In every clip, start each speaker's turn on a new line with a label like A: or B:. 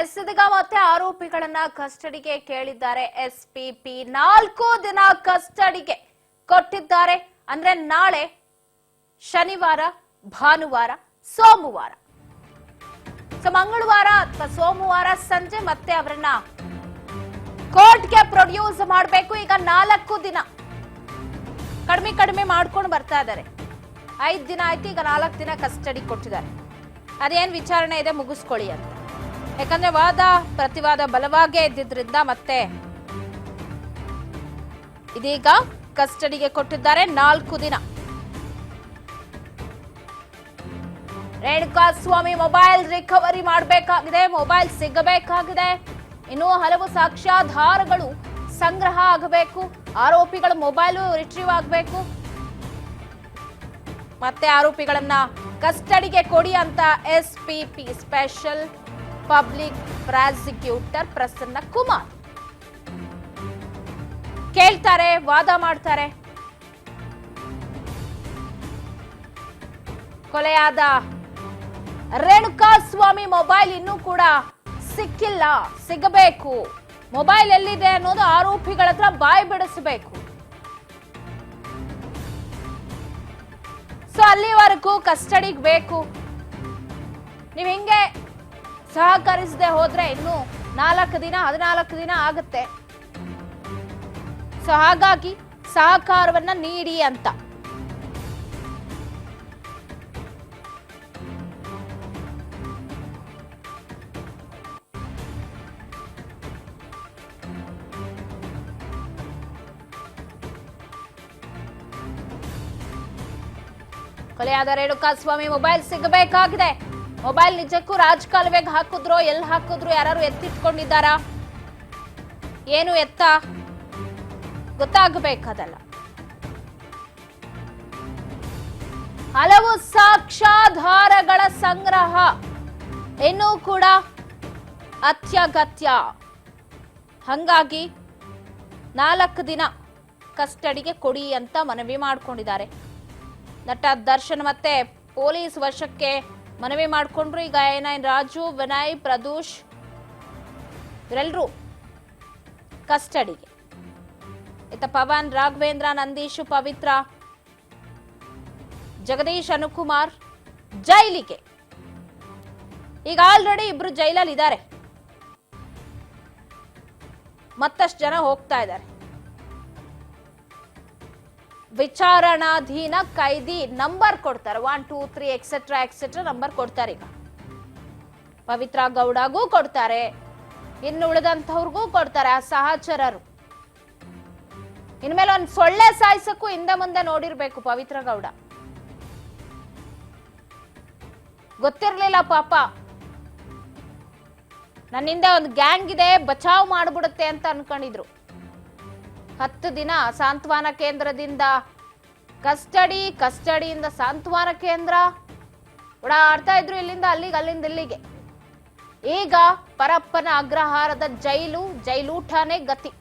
A: ಇದೀಗ ಮತ್ತೆ ಆರೋಪಿಗಳನ್ನ ಕಸ್ಟಡಿಗೆ ಕೇಳಿದ್ದಾರೆ ಎಸ್ಪಿಪಿ 4 ದಿನ ಕಸ್ಟಡಿಗೆ ಕೊಟ್ಟಿದ್ದಾರೆ. ಅಂದ್ರೆ ನಾಳೆ ಶನಿವಾರ, ಭಾನುವಾರ, ಸೋಮವಾರ. ಮಂಗಳವಾರ ಅಥವಾ ಸೋಮವಾರ ಸಂಜೆ ಮತ್ತೆ ಅವರನ್ನ ಕೋರ್ಟ್ಗೆ ಪ್ರೊಡ್ಯೂಸ್ ಮಾಡಬೇಕು. ಈಗ 4 ದಿನ ಕಡಿಮೆ ಮಾಡ್ಕೊಂಡು ಬರ್ತಾ ಇದ್ದಾರೆ. 5 ದಿನ ಆಯ್ತು, ಈಗ 4 ದಿನ ಕಸ್ಟಡಿ ಕೊಟ್ಟಿದ್ದಾರೆ. ಅದೇನ್ ವಿಚಾರಣೆ ಇದೆ ಮುಗಿಸ್ಕೊಳ್ಳಿ ಅಂತ. ಯಾಕಂದ್ರೆ ವಾದ ಪ್ರತಿವಾದ ಬಲವಾಗೇ ಇದ್ದಿದ್ರಿಂದ ಮತ್ತೆ ಇದೀಗ ಕಸ್ಟಡಿಗೆ ಕೊಟ್ಟಿದ್ದಾರೆ 4 ದಿನ. ರೇಣುಕಾಸ್ವಾಮಿ ಮೊಬೈಲ್ ರಿಕವರಿ ಮಾಡಬೇಕಾಗಿದೆ, ಮೊಬೈಲ್ ಸಿಗಬೇಕಾಗಿದೆ. ಇನ್ನು ಹಲವು ಸಾಕ್ಷ್ಯಾಧಾರಗಳು ಸಂಗ್ರಹ ಆಗಬೇಕು, ಆರೋಪಿಗಳ ಮೊಬೈಲು ರಿಟ್ರೀವ್ ಆಗಬೇಕು, ಮತ್ತೆ ಆರೋಪಿಗಳನ್ನ ಕಸ್ಟಡಿಗೆ ಕೊಡಿ ಅಂತ spp special public prosecutor Prasanna Kumar ಕೇಳ್ತಾರೆ, ವಾದ ಮಾಡ್ತಾರೆ. ಕೊಲೆಯಾದ ರೇಣುಕಾಸ್ವಾಮಿ ಮೊಬೈಲ್ ಇನ್ನೂ ಕೂಡ ಸಿಕ್ಕಿಲ್ಲ, ಸಿಗಬೇಕು. ಮೊಬೈಲ್ ಎಲ್ಲಿದೆ ಅನ್ನೋದು ಆರೋಪಿಗಳ ಹತ್ರ ಬಾಯಿ ಬಿಡಿಸಬೇಕು. ಸೊ ಅಲ್ಲಿವರೆಗೂ ಕಸ್ಟಡಿಗೆ ಬೇಕು. ನೀವು ಹಿಂಗೆ ಸಹಕರಿಸದೆ ಹೋದ್ರೆ ಇನ್ನು 4 ದಿನ 14 ದಿನ ಆಗುತ್ತೆ. ಸೊ ಹಾಗಾಗಿ ಸಹಕಾರವನ್ನ ನೀಡಿ ಅಂತ. ಕೊಲೆಯಾದ ರೇಣುಕಾಸ್ವಾಮಿ ಮೊಬೈಲ್ ಸಿಗಬೇಕಾಗಿದೆ. ಮೊಬೈಲ್ ನಿಜಕ್ಕೂ ರಾಜಕಾಲುವೆಗೆ ಹಾಕಿದ್ರು, ಎಲ್ಲಿ ಹಾಕಿದ್ರು, ಯಾರು ಎತ್ತಿಟ್ಕೊಂಡಿದ್ದಾರಾ, ಏನು ಎತ್ತ ಗೊತ್ತಾಗಬೇಕದಲ್ಲ. ಹಲವು ಸಾಕ್ಷ್ಯಾಧಾರಗಳ ಸಂಗ್ರಹ ಇನ್ನೂ ಕೂಡ ಅತ್ಯಗತ್ಯ. ಹಂಗಾಗಿ 4 ದಿನ ಕಸ್ಟಡಿಗೆ ಕೊಡಿ ಅಂತ ಮನವಿ ಮಾಡಿಕೊಂಡಿದ್ದಾರೆ. ನಟ ದರ್ಶನ್ ಮತ್ತೆ ಪೊಲೀಸ್ ವಶಕ್ಕೆ ಮನವಿ ಮಾಡಿಕೊಂಡ್ರು. ಈಗ A9 ರಾಜು, ವಿನಯ್, ಪ್ರದೂಷ್ ಇವರೆಲ್ಲರೂ ಕಸ್ಟಡಿಗೆ. ಇತ್ತ ಪವನ್, ರಾಘವೇಂದ್ರ, ನಂದೀಶ್, ಪವಿತ್ರ, ಜಗದೀಶ್, ಅನುಕುಮಾರ್ ಜೈಲಿಗೆ. ಈಗ ಆಲ್ರೆಡಿ 2 ಜೈಲಲ್ಲಿ ಇದ್ದಾರೆ, ಮತ್ತಷ್ಟು ಜನ ಹೋಗ್ತಾ ಇದ್ದಾರೆ. ವಿಚಾರಣಾಧೀನ ಕೈದಿ ನಂಬರ್ ಕೊಡ್ತಾರೆ, 1 2 3 ಎಕ್ಸೆಟ್ರಾ ನಂಬರ್ ಕೊಡ್ತಾರೆ. ಈಗ ಪವಿತ್ರ ಗೌಡಗೂ ಕೊಡ್ತಾರೆ, ಇನ್ನು ಉಳಿದಂತವ್ರಿಗೂ ಕೊಡ್ತಾರೆ. ಆ ಸಹಚರರು ಇನ್ಮೇಲೆ ಒಂದು ಸೊಳ್ಳೆ ಸಾಯಿಸಕ್ಕೂ ಹಿಂದೆ ಮುಂದೆ ನೋಡಿರ್ಬೇಕು ಪವಿತ್ರ ಗೌಡ. ಗೊತ್ತಿರ್ಲಿಲ್ಲ ಪಾಪ, ನನ್ನಿಂದ ಒಂದು ಗ್ಯಾಂಗ್ ಇದೆ, ಬಚಾವ್ ಮಾಡ್ಬಿಡುತ್ತೆ ಅಂತ ಅನ್ಕೊಂಡಿದ್ರು. 10 ದಿನ ಸಾಂತ್ವನ ಕೇಂದ್ರದಿಂದ ಕಸ್ಟಡಿಯಿಂದ ಸಾಂತ್ವನ ಕೇಂದ್ರ ಓಡಾಡ್ತಾ ಇದ್ರು, ಇಲ್ಲಿಂದ ಅಲ್ಲಿಗೆ, ಅಲ್ಲಿಂದ ಇಲ್ಲಿಗೆ. ಈಗ ಪರಪ್ಪನ ಅಗ್ರಹಾರದ ಜೈಲೂಟನೇ ಗತಿ.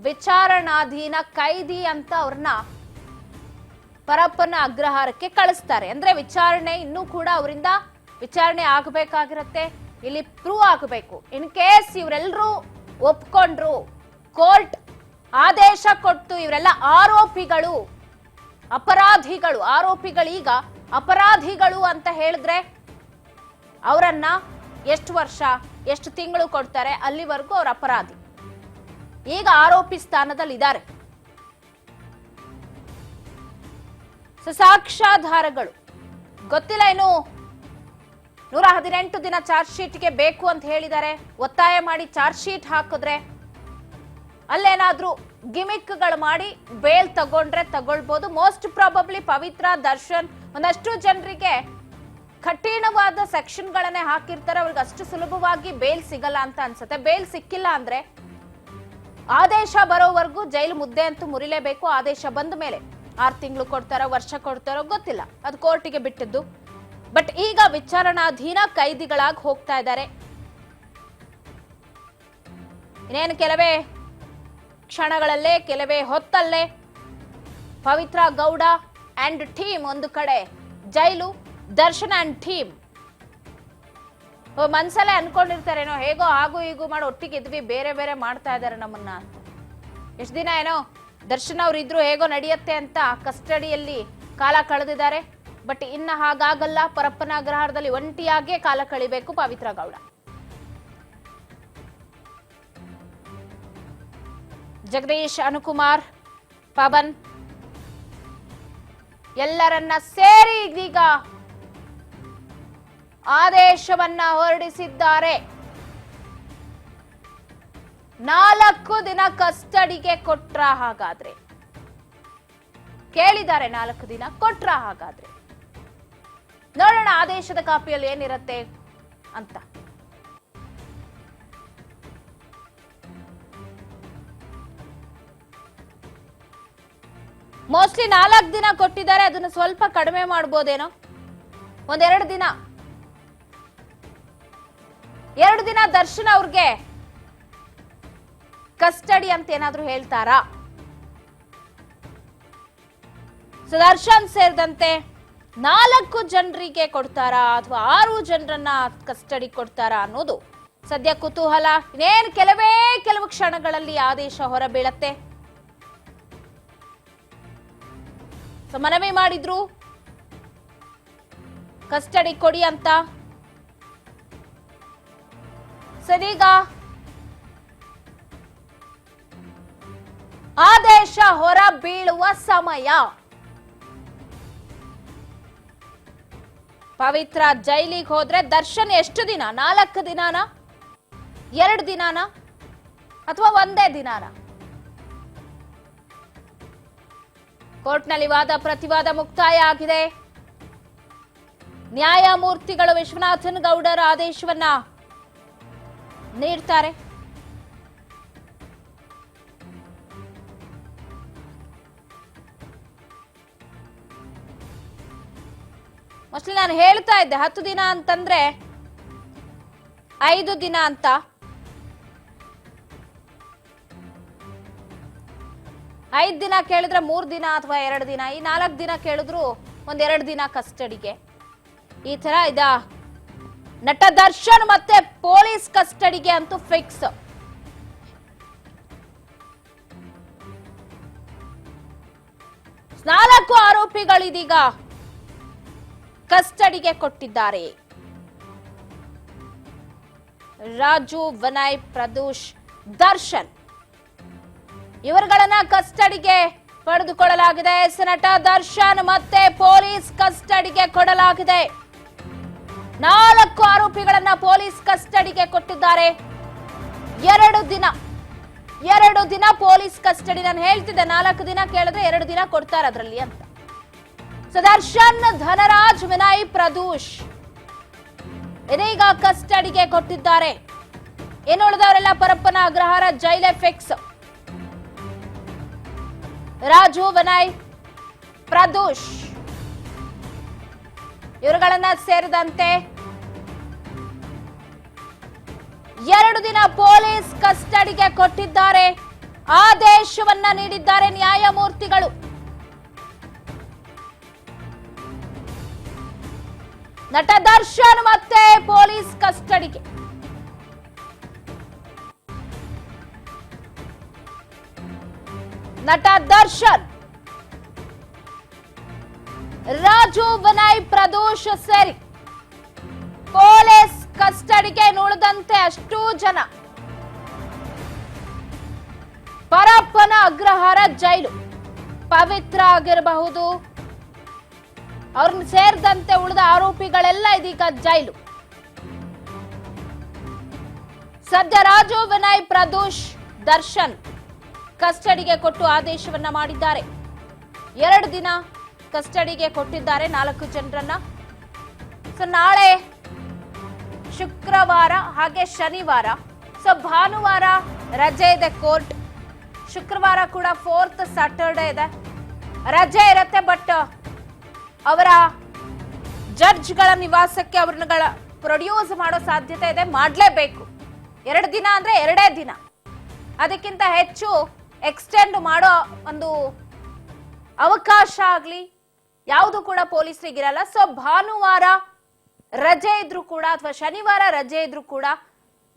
A: ವಿಚಾರಣಾಧೀನ ಕೈದಿ ಅಂತ ಅವ್ರನ್ನ ಪರಪ್ಪನ ಅಗ್ರಹಾರಕ್ಕೆ ಕಳಿಸ್ತಾರೆ. ಅಂದ್ರೆ ವಿಚಾರಣೆ ಇನ್ನೂ ಕೂಡ ಅವರಿಂದ ವಿಚಾರಣೆ ಆಗಬೇಕಾಗಿರತ್ತೆ, ಇಲ್ಲಿ ಪ್ರೂವ್ ಆಗಬೇಕು. ಇನ್ ಕೇಸ್ ಇವರೆಲ್ಲರೂ ಒಪ್ಕೊಂಡ್ರು, ಕೋರ್ಟ್ ಆದೇಶ ಕೊಟ್ಟು ಇವರೆಲ್ಲ ಆರೋಪಿಗಳೀಗ ಅಪರಾಧಿಗಳು ಅಂತ ಹೇಳಿದ್ರೆ ಅವರನ್ನ ಎಷ್ಟು ವರ್ಷ, ಎಷ್ಟು ತಿಂಗಳು ಕೊಡ್ತಾರೆ, ಅಲ್ಲಿವರೆಗೂ ಅವ್ರ ಅಪರಾಧಿ. ಈಗ ಆರೋಪಿ ಸ್ಥಾನದಲ್ಲಿ ಇದ್ದಾರೆ. ಸಾಕ್ಷ್ಯಾಧಾರಗಳು ಗೊತ್ತಿಲ್ಲ, ಇನ್ನು 118 ದಿನ ಚಾರ್ಜ್ ಶೀಟ್ಗೆ ಬೇಕು ಅಂತ ಹೇಳಿದ್ದಾರೆ. ಒತ್ತಾಯ ಮಾಡಿ ಚಾರ್ಜ್ ಶೀಟ್ ಹಾಕಿದ್ರೆ ಅಲ್ಲೇನಾದ್ರೂ ಗಿಮಿಕ್ಗಳು ಮಾಡಿ ಬೇಲ್ ತಗೊಳ್ಬಹುದು. ಮೋಸ್ಟ್ ಪ್ರಾಬಬ್ಲಿ ಪವಿತ್ರ, ದರ್ಶನ್, ಒಂದಷ್ಟು ಜನರಿಗೆ ಕಠಿಣವಾದ ಸೆಕ್ಷನ್ಗಳನ್ನೇ ಹಾಕಿರ್ತಾರೆ, ಅವ್ರಿಗೆ ಅಷ್ಟು ಸುಲಭವಾಗಿ ಬೇಲ್ ಸಿಗಲ್ಲ ಅಂತ ಅನ್ಸುತ್ತೆ. ಬೇಲ್ ಸಿಕ್ಕಿಲ್ಲ ಅಂದ್ರೆ ಆದೇಶ ಬರೋವರೆಗೂ ಜೈಲು ಮುದ್ದೆ ಅಂತೂ ಮುರಿಲೇಬೇಕು. ಆದೇಶ ಬಂದ ಮೇಲೆ 6 ತಿಂಗಳು ಕೊಡ್ತಾರೋ, ವರ್ಷ ಕೊಡ್ತಾರೋ ಗೊತ್ತಿಲ್ಲ, ಅದು ಕೋರ್ಟಿಗೆ ಬಿಟ್ಟಿದ್ದು. ಬಟ್ ಈಗ ವಿಚಾರಣಾಧೀನ ಕೈದಿಗಳಾಗಿ ಹೋಗ್ತಾ ಇದ್ದಾರೆ. ಇನ್ನೇನು ಕೆಲವೇ ಕ್ಷಣಗಳಲ್ಲೇ, ಕೆಲವೇ ಹೊತ್ತಲ್ಲೇ ಪವಿತ್ರ ಗೌಡ ಅಂಡ್ ಟೀಮ್ ಒಂದು ಕಡೆ ಜೈಲು, ದರ್ಶನ್ ಅಂಡ್ ಟೀಮ್ ಮನ್ಸಲ್ಲೇ ಅನ್ಕೊಂಡಿರ್ತಾರೇನೋ, ಹೇಗೋ ಹಾಗೂ ಹೀಗೂ ಮಾಡಿ ಒಟ್ಟಿಗೆ ಇದ್ವಿ, ಬೇರೆ ಬೇರೆ ಮಾಡ್ತಾ ಇದಾರೆ ನಮ್ಮನ್ನ ಅಂತ. ಎಷ್ಟು ದಿನ ಏನೋ ದರ್ಶನ್ ಅವ್ರು ಇದ್ರು ಹೇಗೋ ನಡೆಯುತ್ತೆ ಅಂತ ಕಸ್ಟಡಿಯಲ್ಲಿ ಕಾಲ ಕಳೆದಿದ್ದಾರೆ. ಬಟ್ ಇನ್ನ ಹಾಗಾಗಲ್ಲ. ಪರಪ್ಪನ ಅಗ್ರಹಾರದಲ್ಲಿ ಒಂಟಿಯಾಗೇ ಕಾಲ ಕಳಿಬೇಕು ಪವಿತ್ರ ಗೌಡ. ಜಗದೀಶ್, ಅನುಕುಮಾರ್, ಪವನ್ ಎಲ್ಲರನ್ನ ಸೇರಿ ಇದೀಗ ಆದೇಶವನ್ನ ಹೊರಡಿಸಿದ್ದಾರೆ. 4 ದಿನ ಕಸ್ಟಡಿಗೆ ಕೊಟ್ರ ಹಾಗಾದ್ರೆ? ಕೇಳಿದ್ದಾರೆ 4 ದಿನ ಕೊಟ್ರ ಹಾಗಾದ್ರೆ? ನೋಡೋಣ ಆದೇಶದ ಕಾಪಿಯಲ್ಲಿ ಏನಿರತ್ತೆ ಅಂತ. ಮೋಸ್ಟ್ಲಿ 4 ದಿನ ಕೊಟ್ಟಿದ್ದಾರೆ. ಅದನ್ನ ಸ್ವಲ್ಪ ಕಡಿಮೆ ಮಾಡಬಹುದೇನೋ, 1-2 ದಿನ. 2 ದಿನ ದರ್ಶನ್ ಅವ್ರಿಗೆ ಕಸ್ಟಡಿ ಅಂತ ಏನಾದ್ರೂ ಹೇಳ್ತಾರಾ? ಸುದರ್ಶನ್ ಸೇರಿದಂತೆ 4 ಜನರಿಗೆ ಕೊಡ್ತಾರಾ ಅಥವಾ 6 ಜನರನ್ನ ಕಸ್ಟಡಿ ಕೊಡ್ತಾರಾ ಅನ್ನೋದು ಸದ್ಯ ಕುತೂಹಲ. ಇನ್ನೇನು ಕೆಲವು ಕ್ಷಣಗಳಲ್ಲಿ ಆದೇಶ ಹೊರಬೀಳತ್ತೆ. ಮನವಿ ಮಾಡಿದ್ರು ಕಸ್ಟಡಿ ಕೊಡಿ ಅಂತ. ಸರಿಗ ಆದೇಶ ಹೊರ ಬೀಳುವ ಸಮಯ. ಪವಿತ್ರ ಜೈಲಿಗೆ ಹೋದ್ರೆ ದರ್ಶನ್ ಎಷ್ಟು ದಿನ? 4 ದಿನಾನ, 2 ದಿನಾನ ಅಥವಾ 1 ದಿನಾನ? ಕೋರ್ಟ್ನಲ್ಲಿ ವಾದ ಪ್ರತಿವಾದ ಮುಕ್ತಾಯ ಆಗಿದೆ. ನ್ಯಾಯಮೂರ್ತಿಗಳು ವಿಶ್ವನಾಥನ್ ಗೌಡರ ಆದೇಶವನ್ನ ನೀಡ್ತಾರೆ. ಮೋಸ್ಟ್ಲಿ ನಾನು ಹೇಳ್ತಾ ಇದ್ದೆ 10 ದಿನ ಅಂತಂದ್ರೆ 5 ದಿನ ಅಂತ. ಐದು ದಿನ ಕೇಳಿದ್ರೆ 3 ದಿನ ಅಥವಾ 2 ದಿನ. ಈ 4 ದಿನ ಕೇಳಿದ್ರು 1-2 ದಿನ ಕಸ್ಟಡಿಗೆ. ಈ ತರ ಇದ ನಟ ದರ್ಶನ್ ಮತ್ತೆ ಪೊಲೀಸ್ ಕಸ್ಟಡಿಗೆ ಅಂತೂ ಫಿಕ್ಸ್. ನಾಲ್ಕು ಆರೋಪಿಗಳಿದೀಗ ಕಸ್ಟಡಿಗೆ ಕೊಟ್ಟಿದ್ದಾರೆ. ರಾಜು, ವಿನಯ್, ಪ್ರದೂಷ್, ದರ್ಶನ್ ಇವರುಗಳನ್ನ ಕಸ್ಟಡಿಗೆ ಪಡೆದುಕೊಳ್ಳಲಾಗಿದೆ. ನಟ ದರ್ಶನ್ ಮತ್ತೆ ಪೊಲೀಸ್ ಕಸ್ಟಡಿಗೆ ಕೊಡಲಾಗಿದೆ. 4 ಆರೋಪಿಗಳನ್ನ ಪೊಲೀಸ್ ಕಸ್ಟಡಿಗೆ ಕೊಟ್ಟಿದ್ದಾರೆ. 2 ದಿನ ಪೊಲೀಸ್ ಕಸ್ಟಡಿ. ನಾನು ಹೇಳ್ತಿದ್ದೆ 4 ದಿನ ಕೇಳಿದ್ರೆ 2 ದಿನ ಕೊಡ್ತಾರೆ ಅದರಲ್ಲಿ ಅಂತ. ದರ್ಶನ್, ಧನರಾಜ್, ವಿನಯ್, ಪ್ರದೂಷ್ ಇದೀಗ ಕಸ್ಟಡಿಗೆ ಕೊಟ್ಟಿದ್ದಾರೆ. ಇನ್ನು ಉಳಿದವರೆಲ್ಲ ಪರಪ್ಪನ ಅಗ್ರಹಾರ ಜೈಲೇ ಫಿಕ್ಸ್. ರಾಜು, ವಿನಯ್, ಪ್ರದೂಷ್ ಇವರುಗಳನ್ನ ಸೇರಿದಂತೆ 2 ದಿನ ಪೊಲೀಸ್ ಕಸ್ಟಡಿಗೆ ಕೊಟ್ಟಿದ್ದಾರೆ. ಆದೇಶವನ್ನ ನೀಡಿದ್ದಾರೆ ನ್ಯಾಯಮೂರ್ತಿಗಳು. ನಟ ದರ್ಶನ್ ಮತ್ತೆ ಪೊಲೀಸ್ ಕಸ್ಟಡಿಗೆ. ನಟ ದರ್ಶನ್, ರಾಜು, ವಿನಯ್, ಪ್ರದೂಷ್ ಸೇರಿ ಪೊಲೀಸ್ ಕಸ್ಟಡಿಗೆ. ಉಳಿದಂತೆ ಅಷ್ಟೂ ಜನ ಪರಪ್ಪನ ಅಗ್ರಹಾರ ಜೈಲು. ಪವಿತ್ರ ಆಗಿರಬಹುದು, ಅವ್ರನ್ನ ಸೇರಿದಂತೆ ಉಳಿದ ಆರೋಪಿಗಳೆಲ್ಲ ಇದೀಗ ಜೈಲು. ಸದ್ಯ ರಾಜು, ವಿನಯ್, ಪ್ರದೂಷ್, ದರ್ಶನ್ ಕಸ್ಟಡಿಗೆ ಕೊಟ್ಟು ಆದೇಶವನ್ನ ಮಾಡಿದ್ದಾರೆ. 2 ದಿನ ಕಸ್ಟಡಿಗೆ ಕೊಟ್ಟಿದ್ದಾರೆ 4 ಜನರನ್ನ. ನಾಳೆ ಶುಕ್ರವಾರ ಹಾಗೆ ಶನಿವಾರ, ಭಾನುವಾರ ರಜೆ ಇದೆ ಕೋರ್ಟ್. ಶುಕ್ರವಾರ ಕೂಡ 4th ಸ್ಯಾಟರ್ಡೆ ಇದೆ, ರಜೆ ಇರುತ್ತೆ. ಬಟ್ ಅವರ ಜಡ್ಜ್ಗಳ ನಿವಾಸಕ್ಕೆ ಅವ್ರನ್ನ ಪ್ರೊಡ್ಯೂಸ್ ಮಾಡೋ ಸಾಧ್ಯತೆ ಇದೆ, ಮಾಡಲೇಬೇಕು. 2 ದಿನ ಅಂದ್ರೆ 2 ದಿನ, ಅದಕ್ಕಿಂತ ಹೆಚ್ಚು ಎಕ್ಸ್ಟೆಂಡ್ ಮಾಡೋ ಒಂದು ಅವಕಾಶ ಆಗ್ಲಿ ಯಾವುದು ಕೂಡ ಪೊಲೀಸರಿಗಿರಲ್ಲ. ಭಾನುವಾರ ರಜೆ ಇದ್ರು ಕೂಡ ಅಥವಾ ಶನಿವಾರ ರಜೆ ಇದ್ರು ಕೂಡ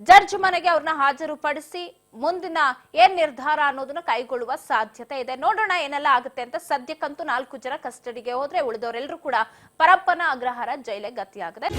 A: ಜಡ್ಜ್ ಮನೆಗೆ ಅವ್ರನ್ನ ಹಾಜರುಪಡಿಸಿ ಮುಂದಿನ ಏನ್ ನಿರ್ಧಾರ ಅನ್ನೋದನ್ನ ಕೈಗೊಳ್ಳುವ ಸಾಧ್ಯತೆ ಇದೆ. ನೋಡೋಣ ಏನೆಲ್ಲ ಆಗುತ್ತೆ ಅಂತ. ಸದ್ಯಕ್ಕಂತೂ 4 ಜನ ಕಸ್ಟಡಿಗೆ ಹೋದ್ರೆ ಉಳಿದವರೆಲ್ಲರೂ ಕೂಡ ಪರಪ್ಪನ ಅಗ್ರಹಾರ ಜೈಲಿಗೆ ಗತಿಯಾಗಿದೆ.